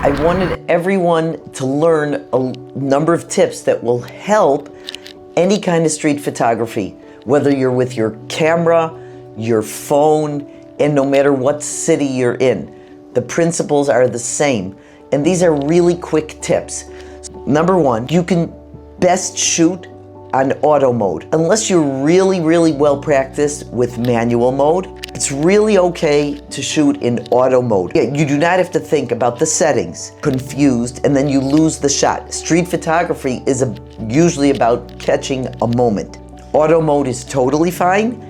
I wanted everyone to learn a number of tips that will help any kind of street photography, whether you're with your camera, your phone, and no matter what city you're in. The principles are the same, and these are really quick tips. Number one, you can best shoot on auto mode. Unless you're really well practiced with manual mode, it's really okay to shoot in auto mode. You do not have to think about the settings, confused, and then you lose the shot. Street photography is usually about catching a moment. Auto mode is totally fine,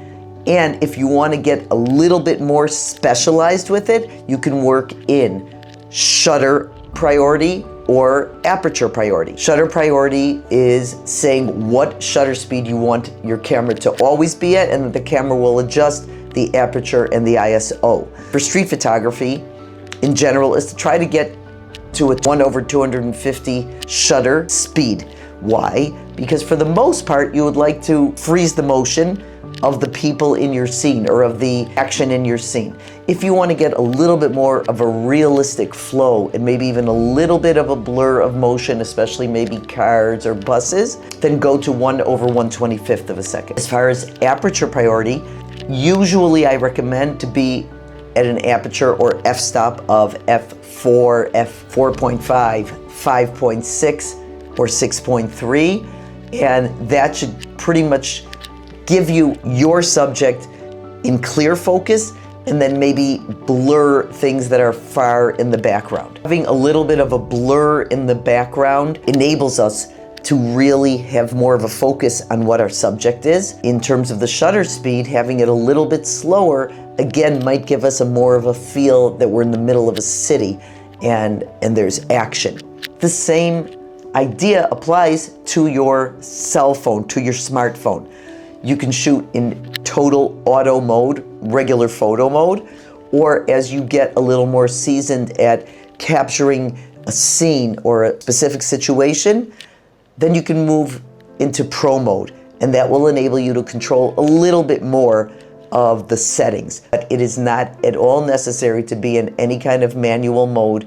and if you want to get a little bit more specialized with it, you can work in shutter priority or aperture priority. Shutter priority is saying what shutter speed you want your camera to always be at, and the camera will adjust the aperture and the ISO. For street photography, in general, is to try to get to a 1/250 shutter speed. Why? Because for the most part, you would like to freeze the motion of the people in your scene or of the action in your scene. If you want to get a little bit more of a realistic flow and maybe even a little bit of a blur of motion, especially maybe cars or buses, then go to 1/125 of a second. As far as aperture priority, usually I recommend to be at an aperture or f-stop of f4, f4.5, 5.6, or 6.3, and that should pretty much give you your subject in clear focus and then maybe blur things that are far in the background. Having a little bit of a blur in the background enables us to really have more of a focus on what our subject is. In terms of the shutter speed, having it a little bit slower, again, might give us a more of a feel that we're in the middle of a city and there's action. The same idea applies to your cell phone, to your smartphone. You can shoot in total auto mode, regular photo mode, or as you get a little more seasoned at capturing a scene or a specific situation, then you can move into pro mode, and that will enable you to control a little bit more of the settings. But it is not at all necessary to be in any kind of manual mode.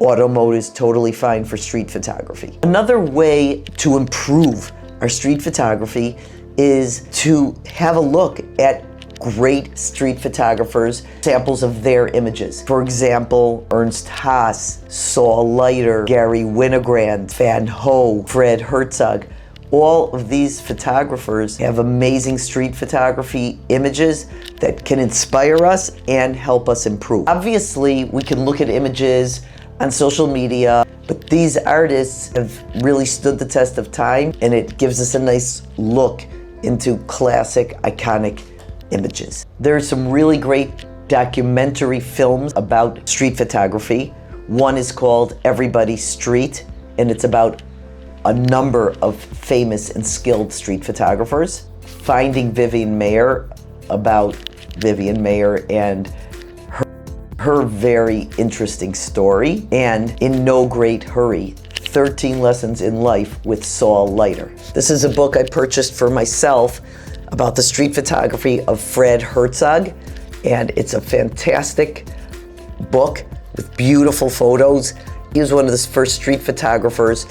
Auto mode is totally fine for street photography. Another way to improve our street photography is to have a look at great street photographers, samples of their images. For example, Ernst Haas, Saul Leiter, Gary Winogrand, Van Ho, Fred Herzog. All of these photographers have amazing street photography images that can inspire us and help us improve. Obviously, we can look at images on social media, but these artists have really stood the test of time, and it gives us a nice look into classic, iconic images. There are some really great documentary films about street photography. One is called Everybody's Street, and it's about a number of famous and skilled street photographers. Finding Vivian Maier, about Vivian Maier and her very interesting story, and In No Great Hurry, 13 Lessons in Life with Saul Leiter. This is a book I purchased for myself about the street photography of Fred Herzog, and it's a fantastic book with beautiful photos. He was one of the first street photographers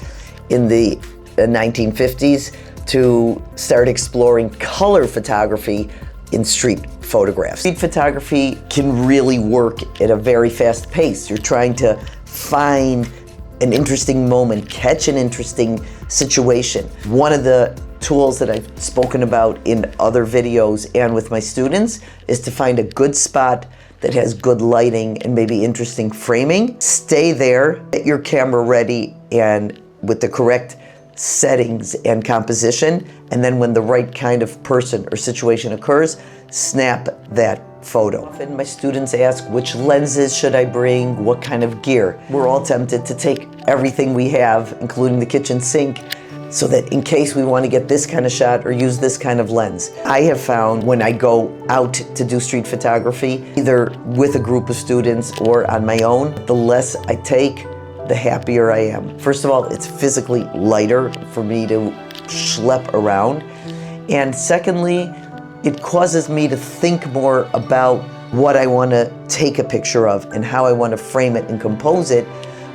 in the 1950s to start exploring color photography in street photographs. Street photography can really work at a very fast pace. You're trying to find an interesting moment, catch an interesting situation. One of the tools that I've spoken about in other videos and with my students is to find a good spot that has good lighting and maybe interesting framing. Stay there, get your camera ready and with the correct settings and composition, and then when the right kind of person or situation occurs, snap that photo. Often my students ask, which lenses should I bring, what kind of gear? We're all tempted to take everything we have, including the kitchen sink, so that in case we want to get this kind of shot or use this kind of lens. I have found when I go out to do street photography, either with a group of students or on my own, the less I take, the happier I am. First of all, it's physically lighter for me to schlep around. And secondly, it causes me to think more about what I want to take a picture of and how I want to frame it and compose it,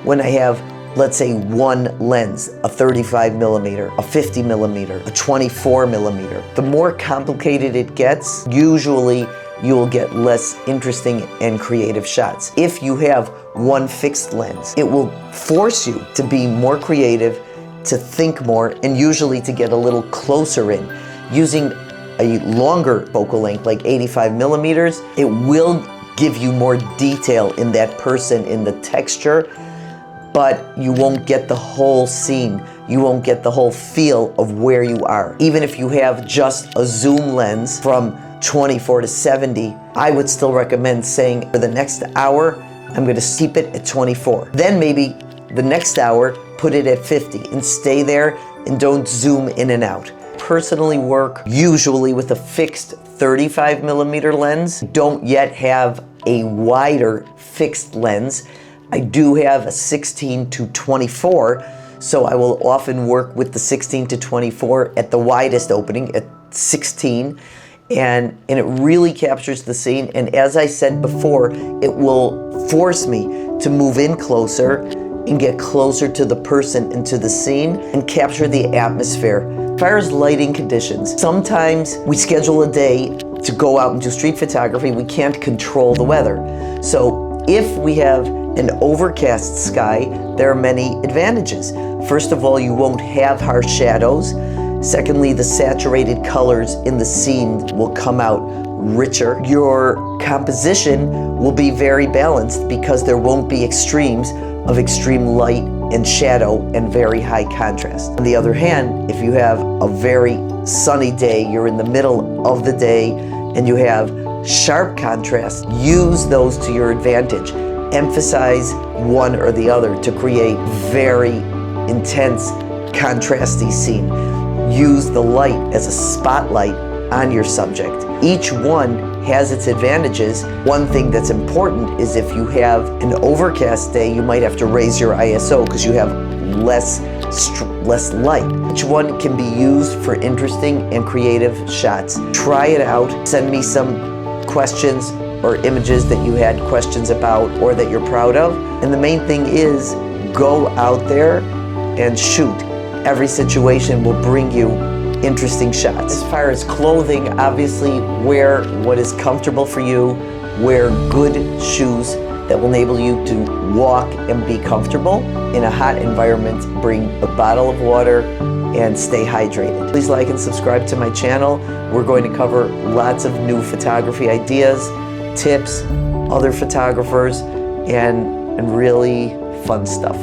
when I have, let's say, one lens, a 35 millimeter, a 50 millimeter, a 24 millimeter. The more complicated it gets, usually you will get less interesting and creative shots. If you have one fixed lens, it will force you to be more creative, to think more, and usually to get a little closer in. Using a longer focal length, like 85 millimeters, it will give you more detail in that person, in the texture, but you won't get the whole scene. You won't get the whole feel of where you are. Even if you have just a zoom lens from 24 to 70, I would still recommend saying for the next hour, I'm gonna keep it at 24. Then maybe the next hour, put it at 50 and stay there and don't zoom in and out. Personally work usually with a fixed 35 millimeter lens. Don't yet have a wider fixed lens. I do have a 16 to 24, so I will often work with the 16 to 24 at the widest opening, at 16, and it really captures the scene. And as I said before, it will force me to move in closer and get closer to the person and to the scene and capture the atmosphere. As far as lighting conditions, sometimes we schedule a day to go out and do street photography. We can't control the weather. So if we have an overcast sky, there are many advantages. First of all, you won't have harsh shadows. Secondly, the saturated colors in the scene will come out richer. Your composition will be very balanced because there won't be extremes of extreme light and shadow and very high contrast. On the other hand, if you have a very sunny day, you're in the middle of the day, and you have sharp contrast, use those to your advantage. Emphasize one or the other to create very intense, contrasty scene. Use the light as a spotlight on your subject. Each one has its advantages. One thing that's important is if you have an overcast day, you might have to raise your ISO because you have less light. Each one can be used for interesting and creative shots. Try it out. Send me some questions or images that you had questions about or that you're proud of. And the main thing is go out there and shoot. Every situation will bring you interesting shots. As far as clothing, obviously wear what is comfortable for you. Wear good shoes that will enable you to walk and be comfortable. In a hot environment, bring a bottle of water and stay hydrated. Please like and subscribe to my channel. We're going to cover lots of new photography ideas, tips, other photographers, and really fun stuff.